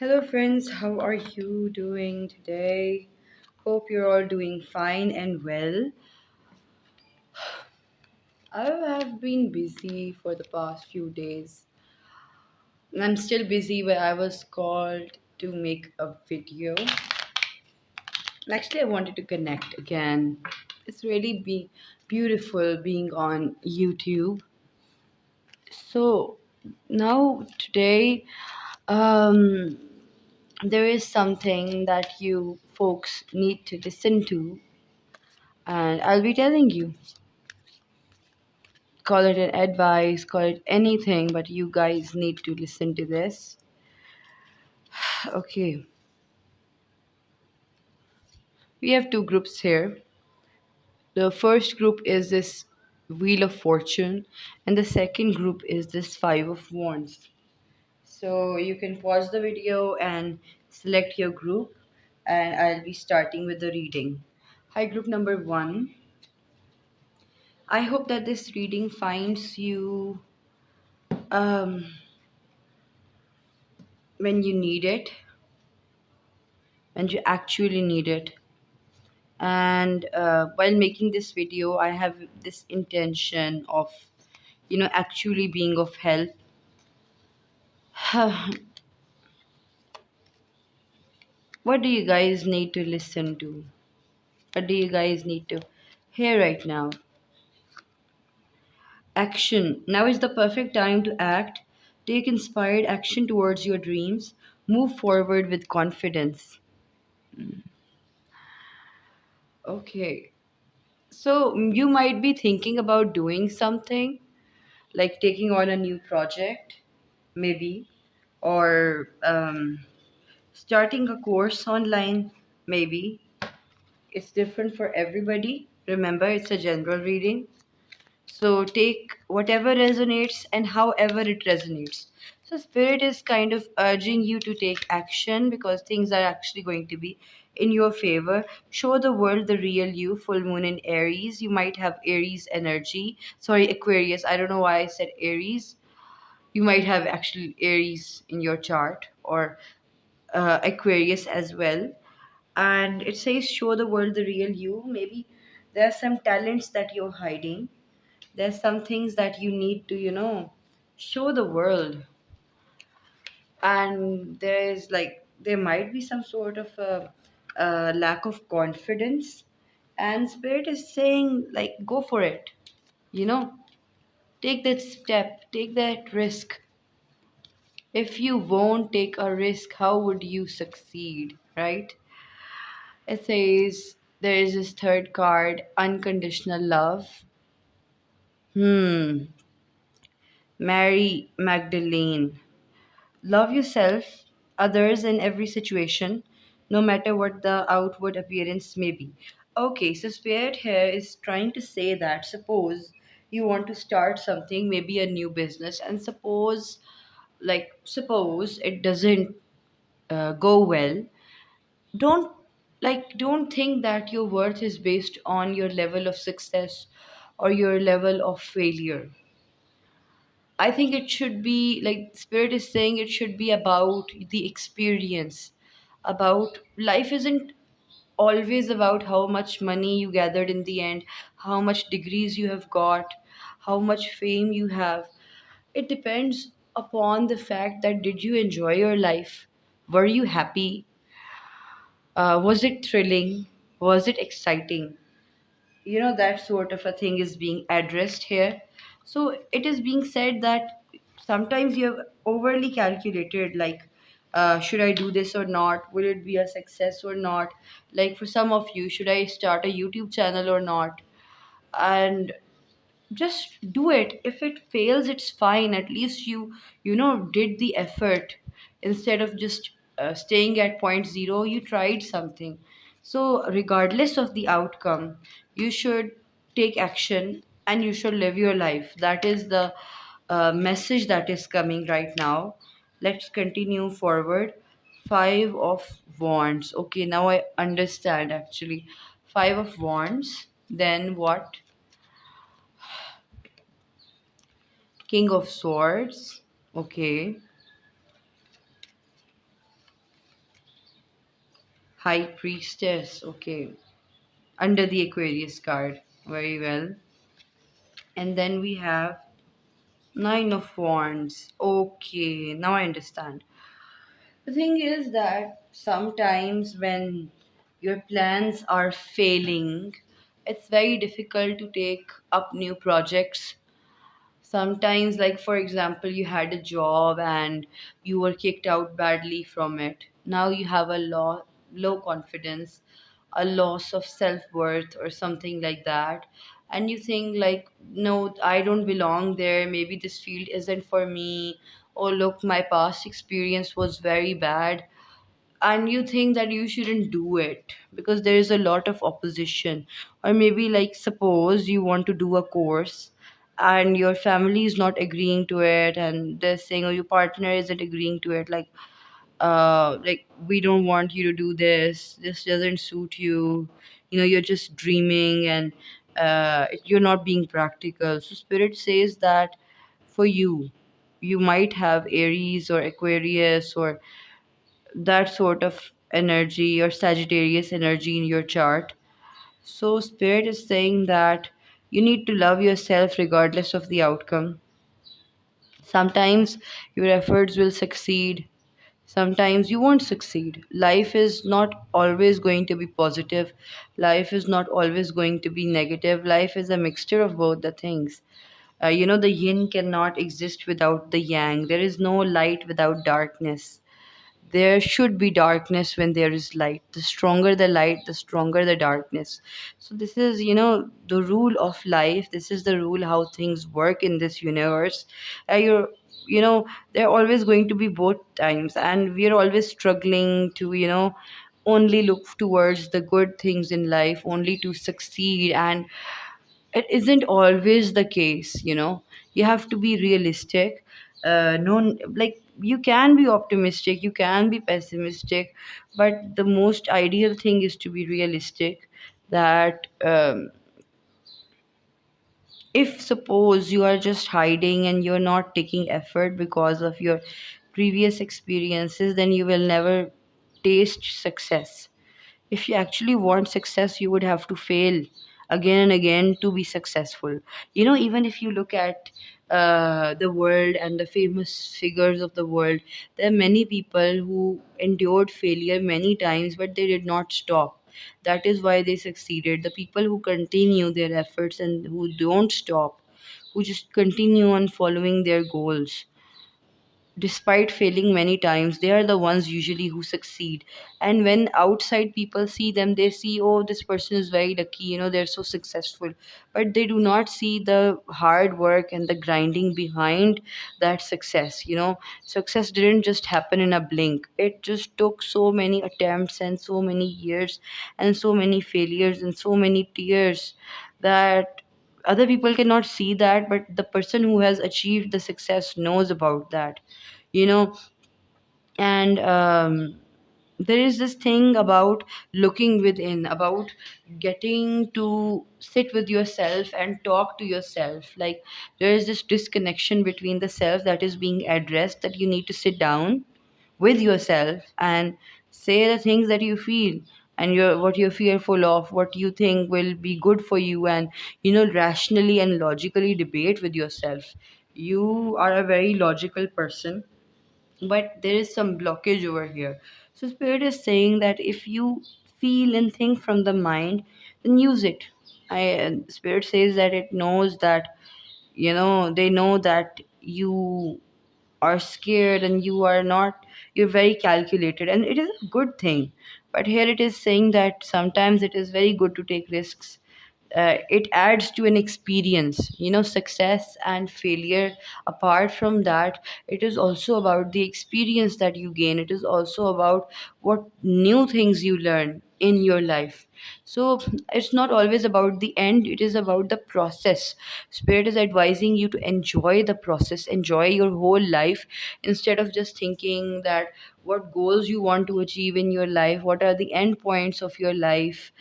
Hello, friends. How are you doing today? Hope you're all doing fine and well. I have been busy for the past few days. I'm still busy, but I was called to make a video. Actually, I wanted to connect again. It's really beautiful being on YouTube. So now today, um, there is something that you folks need to listen to, and I'll be telling you. Call it an advice, call it anything, but you guys need to listen to this. Okay, we have two groups here. The first group is this Wheel of Fortune, and the second group is this Five of Wands. So you can pause the video and select your group, and I'll be starting with the reading. Hi, group number one. I hope that this reading finds you um, when you need it, when you actually need it. And while making this video, I have this intention of actually being of help. What do you guys need to listen to? What do you guys need to hear right now? Action. Now is the perfect time to act. Take inspired action towards your dreams. Move forward with confidence. Okay, so you might be thinking about doing something, like taking on a new project, maybe, or starting a course online, maybe. It's different for everybody. Remember, it's a general reading. So take whatever resonates and however it resonates. So spirit is kind of urging you to take action because things are actually going to be in your favor. Show the world the real you. Full moon in Aries. You might have Aries energy. Sorry, Aquarius. I don't know why I said Aries. You might have actually Aries in your chart, or Aquarius as well. And it says, show the world the real you. Maybe there are some talents that you're hiding. There's some things that you need to, show the world. And there might be some sort of a lack of confidence. And Spirit is saying, like, go for it. You know, take that step, take that risk. If you won't take a risk, how would you succeed, right? It says there is this third card, unconditional love. Hmm. Mary Magdalene. Love yourself, others, in every situation, no matter what the outward appearance may be. Okay, so Spirit here is trying to say that suppose you want to start something, maybe a new business, and suppose it doesn't go well. Don't think that your worth is based on your level of success or your level of failure. I think it should be like Spirit is saying, it should be about the experience. About life isn't always about how much money you gathered in the end, how much degrees you have got, how much fame you have. It depends upon the fact that did you enjoy your life? Were you happy? Was it thrilling? Was it exciting? That sort of a thing is being addressed here. So it is being said that sometimes you have overly calculated, like, should I do this or not? Will it be a success or not? Like, for some of you, should I start a YouTube channel or not? And just do it. If it fails, it's fine. At least you did the effort. Instead of just staying at point zero, you tried something. So regardless of the outcome, you should take action and you should live your life. That is the message that is coming right now. Let's continue forward. Five of Wands. Okay, now I understand actually. Five of Wands. Then what? King of Swords. Okay. High Priestess, okay. Under the Aquarius card. Very well. And then we have Nine of Wands. Okay, now I understand. The thing is that sometimes when your plans are failing, it's very difficult to take up new projects. Sometimes, like for example, you had a job and you were kicked out badly from it. Now you have a low confidence, a loss of self-worth or something like that. And you think like, no, I don't belong there. Maybe this field isn't for me. Oh, look, my past experience was very bad, and you think that you shouldn't do it because there is a lot of opposition. Or maybe like suppose you want to do a course and your family is not agreeing to it, and they're saying, or your partner isn't agreeing to it, like we don't want you to do this doesn't suit you, you're just dreaming, and you're not being practical. So spirit says that for you, you might have Aries or Aquarius or that sort of energy or Sagittarius energy in your chart. So, Spirit is saying that you need to love yourself regardless of the outcome. Sometimes your efforts will succeed, sometimes you won't succeed. Life is not always going to be positive, life is not always going to be negative. Life is a mixture of both the things. The yin cannot exist without the yang, there is no light without darkness. There should be darkness when there is light. The stronger the light, the stronger the darkness. So this is, the rule of life. This is the rule how things work in this universe. You're, there are always going to be both times, and we are always struggling to, only look towards the good things in life, only to succeed. And it isn't always the case. You have to be realistic. No, like you can be optimistic, you can be pessimistic, but the most ideal thing is to be realistic. That if suppose you are just hiding and you're not taking effort because of your previous experiences, then you will never taste success. If you actually want success, you would have to fail again and again to be successful. Even if you look at the world and the famous figures of the world, there are many people who endured failure many times, but they did not stop. That is why they succeeded. The people who continue their efforts and who don't stop, who just continue on following their goals despite failing many times, they are the ones usually who succeed. And when outside people see them, they see, oh, this person is very lucky, they're so successful. But they do not see the hard work and the grinding behind that success. Success didn't just happen in a blink, it just took so many attempts and so many years and so many failures and so many tears that other people cannot see that, but the person who has achieved the success knows about that you know and there is this thing about looking within, about getting to sit with yourself and talk to yourself. Like there is this disconnection between the self that is being addressed, that you need to sit down with yourself and say the things that you feel, and what you're fearful of, what you think will be good for you, and rationally and logically debate with yourself. You are a very logical person, but there is some blockage over here. So spirit is saying that if you feel and think from the mind, then use it. Spirit says that it knows that, they know that you are scared and you are not, you're very calculated, and it is a good thing. But here it is saying that sometimes it is very good to take risks. It adds to an experience, success and failure. Apart from that, it is also about the experience that you gain, it is also about what new things you learn in your life. So it's not always about the end, it is about the process. Spirit is advising you to enjoy the process, enjoy your whole life, instead of just thinking that what goals you want to achieve in your life, what are the end points of your life.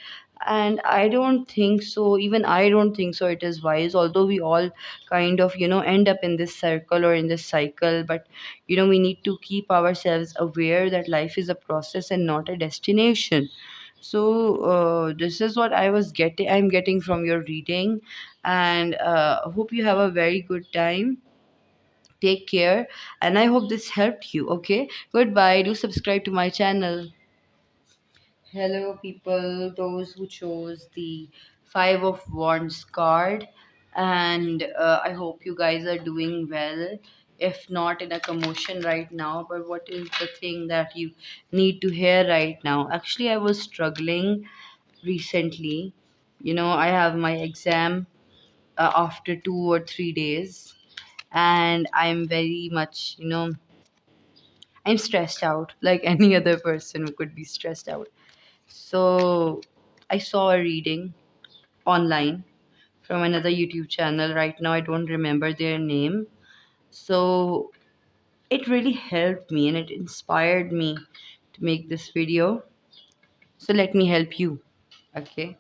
And I don't think so, even I don't think so it is wise, although we all kind of end up in this circle or in this cycle. But we need to keep ourselves aware that life is a process and not a destination. So this is what I'm getting from your reading. And hope you have a very good time. Take care, and I hope this helped you. Okay, goodbye. Do subscribe to my channel. Hello, people, those who chose the Five of Wands card, and I hope you guys are doing well. If not in a commotion right now, but what is the thing that you need to hear right now? Actually, I was struggling recently. I have my exam after 2 or 3 days, and I'm very much, I'm stressed out like any other person who could be stressed out. So I saw a reading online from another YouTube channel. Right now, I don't remember their name. So it really helped me and it inspired me to make this video. So let me help you. Okay.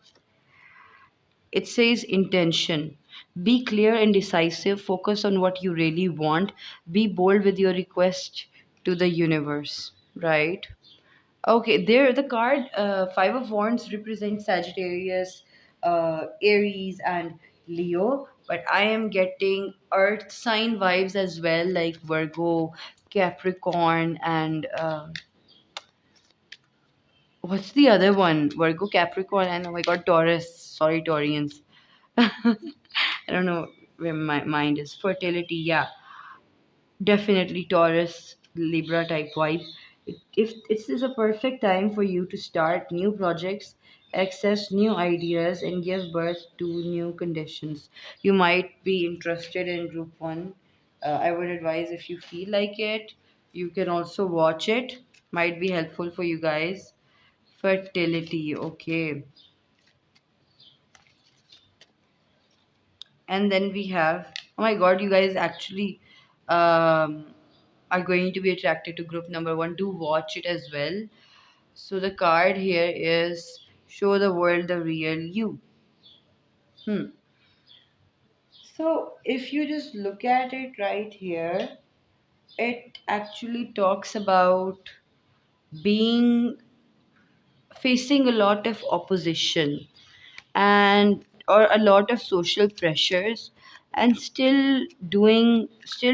It says intention. Be clear and decisive. Focus on what you really want. Be bold with your request to the universe. Right? Okay, there the card Five of Wands represents Sagittarius, Aries, and Leo. But I am getting Earth sign vibes as well, like Virgo, Capricorn, and what's the other one? Virgo, Capricorn, and oh my God, Taurus. Sorry, Taurians. I don't know where my mind is. Fertility, yeah. Definitely Taurus, Libra type vibe. If this is a perfect time for you to start new projects, access new ideas, and give birth to new conditions. You might be interested in group one. I would advise if you feel like it, you can also watch it. Might be helpful for you guys. Fertility, okay. And then we have, oh my God, you guys actually um, are going to be attracted to group number one. Do watch it as well. So the card here is show the world the real you. Hmm. So if you just look at it right here, it actually talks about being facing a lot of opposition and or a lot of social pressures, and still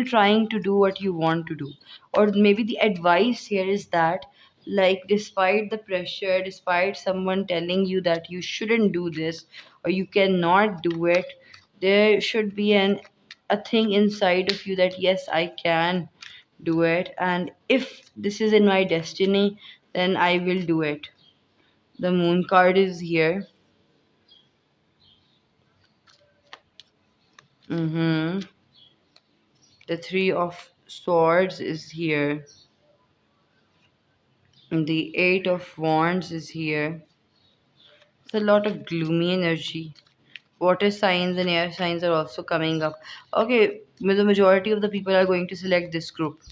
trying to do what you want to do. Or maybe the advice here is that, like, despite the pressure, despite someone telling you that you shouldn't do this or you cannot do it, there should be a thing inside of you that yes, I can do it, and if this is in my destiny, then I will do it. The moon card is here. Mm-hmm. The Three of Swords is here. And the Eight of Wands is here. It's a lot of gloomy energy. Water signs and air signs are also coming up. Okay, the majority of the people are going to select this group.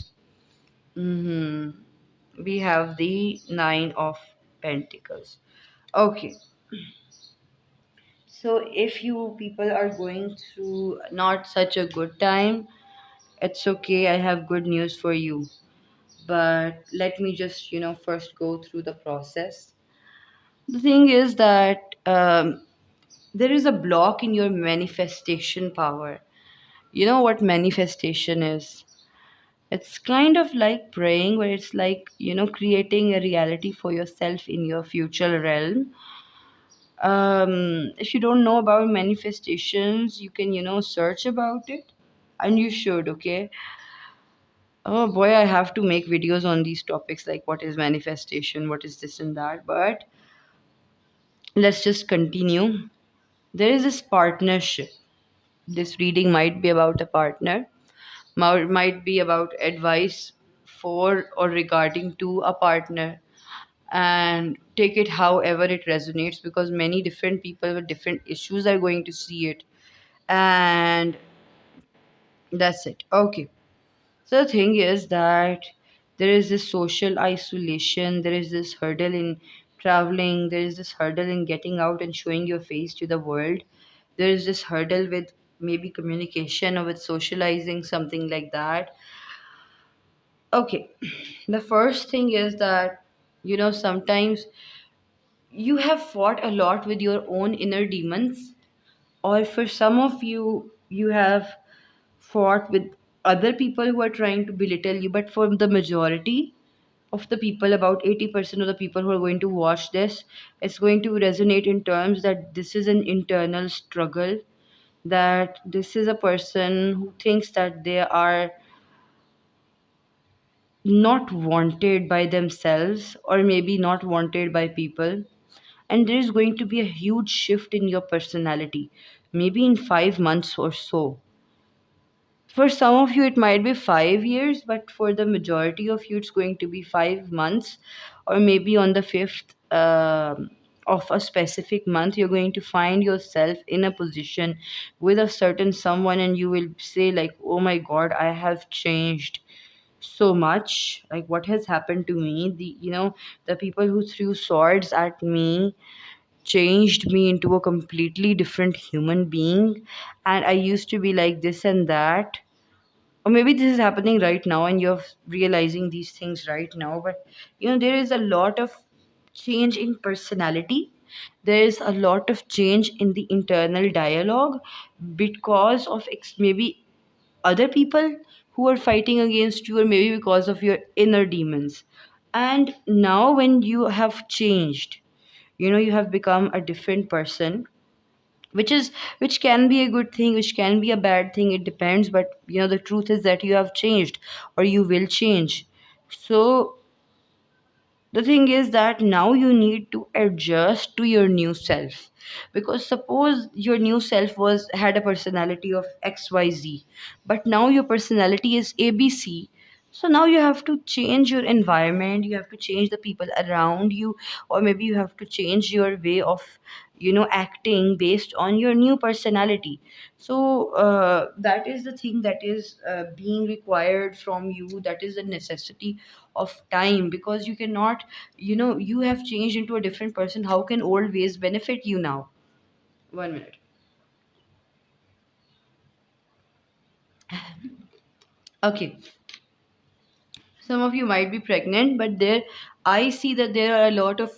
We have the Nine of Pentacles. Okay, so if you people are going through not such a good time, it's okay. I have good news for you. But let me just first go through the process. The thing is that there is a block in your manifestation power. You know what manifestation is? It's kind of like praying, where it's like creating a reality for yourself in your future realm. If you don't know about manifestations, you can search about it, and you should. Okay. Oh boy, I have to make videos on these topics, like what is manifestation, what is this and that. But let's just continue. There is this partnership. This reading might be about a partner, might be about advice for or regarding to a partner. And take it however it resonates, because many different people with different issues are going to see it. And that's it. Okay. So the thing is that there is this social isolation, there is this hurdle in traveling, there is this hurdle in getting out and showing your face to the world. There is this hurdle with maybe communication or with socializing, something like that. Okay, the first thing is that, sometimes you have fought a lot with your own inner demons, or for some of you, you have fought with other people who are trying to belittle you. But for the majority of the people, about 80% of the people who are going to watch this, it's going to resonate in terms that this is an internal struggle, that this is a person who thinks that they are not wanted by themselves or maybe not wanted by people. And there is going to be a huge shift in your personality, maybe in 5 months or so. For some of you, it might be 5 years, but for the majority of you, it's going to be 5 months, or maybe on the fifth of a specific month, you're going to find yourself in a position with a certain someone, and you will say, like, oh my God, I have changed so much. Like, what has happened to me? The people who threw swords at me changed me into a completely different human being, and I used to be like this and that. Or maybe this is happening right now and you're realizing these things right now. But there is a lot of change in personality. There is a lot of change in the internal dialogue because of maybe other people who are fighting against you, or maybe because of your inner demons. And now when you have changed, you have become a different person, which can be a good thing, which can be a bad thing, it depends. But the truth is that you have changed, or you will change. So the thing is that now you need to adjust to your new self, because suppose your new self was had a personality of XYZ, but now your personality is ABC. So now you have to change your environment, you have to change the people around you, or maybe you have to change your way of acting based on your new personality. So that is the thing that is being required from you. That is the necessity of time, because you cannot, you have changed into a different person. How can old ways benefit you now? 1 minute. Okay, some of you might be pregnant, but there I see that there are a lot of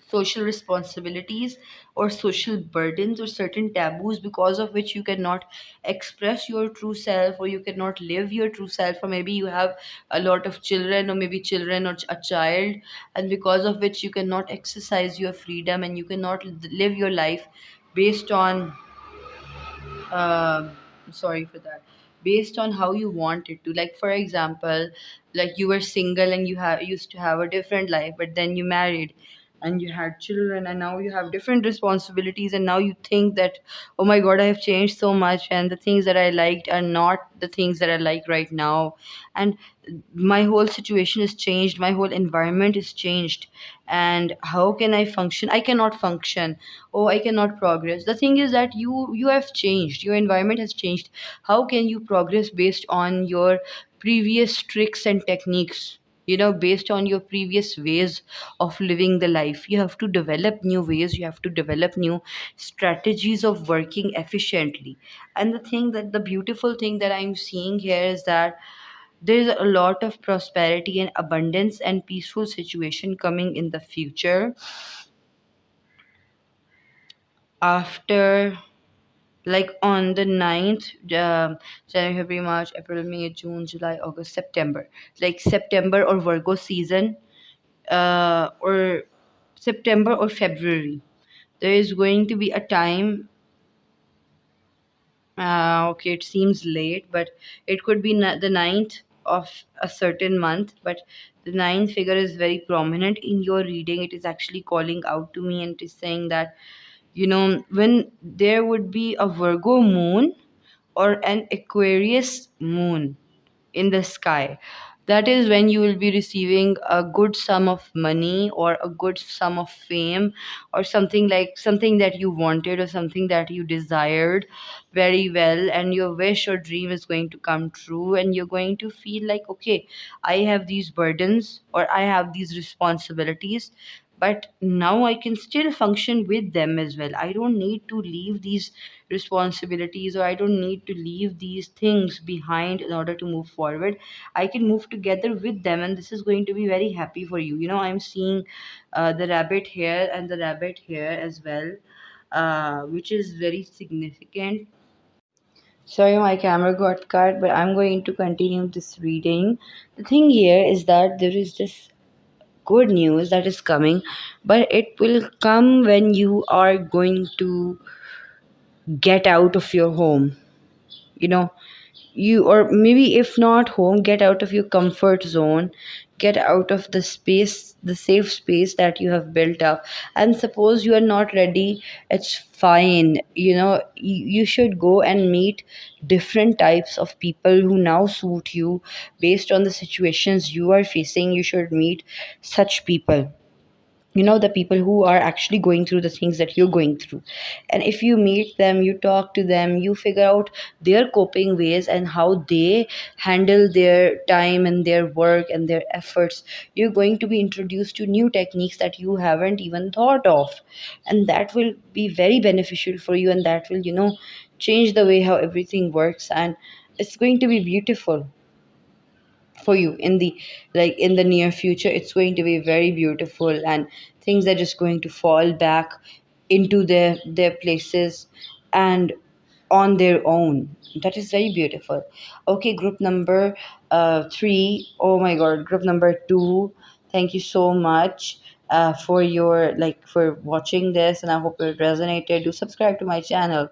social responsibilities or social burdens or certain taboos because of which you cannot express your true self, or you cannot live your true self. Or maybe you have a lot of children, or maybe children or a child, and because of which you cannot exercise your freedom and you cannot live your life based on um sorry for that, based on how you want it to. Like, for example, like you were single and you have used to have a different life, but then you married and you had children, and now you have different responsibilities, and now you think that, oh my God, I have changed so much, and the things that I liked are not the things that I like right now. And my whole situation is changed, my whole environment is changed, and how can I function? I cannot function. Oh, I cannot progress. The thing is that you have changed, your environment has changed. How can you progress based on your previous tricks and techniques, based on your previous ways of living the life? You have to develop new ways, you have to develop new strategies of working efficiently. And the beautiful thing that I'm seeing here is that there's a lot of prosperity and abundance and peaceful situation coming in the future after, like, on the 9th, January, February, March, April, May, June, July, August, September. Like September or Virgo season, or September or February, there is going to be a time. Okay, it seems late, but it could be the 9th of a certain month. But the ninth figure is very prominent in your reading. It is actually calling out to me, and it is saying that, when there would be a Virgo moon or an Aquarius moon in the sky, that is when you will be receiving a good sum of money or a good sum of fame, or something, like something that you wanted or something that you desired very well, and your wish or dream is going to come true, and you're going to feel like, okay, I have these burdens or I have these responsibilities but now I can still function with them as well. I don't need to leave these responsibilities, or I don't need to leave these things behind in order to move forward. I can move together with them, and this is going to be very happy for you. I'm seeing the rabbit here and the rabbit here as well, which is very significant. Sorry, my camera got cut, but I'm going to continue this reading. The thing here is that there is this good news that is coming, but it will come when you are going to get out of your home. You know, or maybe if not home, get out of your comfort zone, get out of the space, the safe space that you have built up. And suppose you are not ready, it's fine. You should go and meet different types of people who now suit you based on the situations you are facing. You should meet such people, the people who are actually going through the things that you're going through. And if you meet them, you talk to them, you figure out their coping ways and how they handle their time and their work and their efforts. You're going to be introduced to new techniques that you haven't even thought of, and that will be very beneficial for you, and that will change the way how everything works, and it's going to be beautiful for you in the near future. It's going to be very beautiful, and things are just going to fall back into their places and on their own. That is very beautiful. Okay, group number 3. Oh my god, group number 2, thank you so much for your for watching this, and I hope it resonated. Do subscribe to my channel.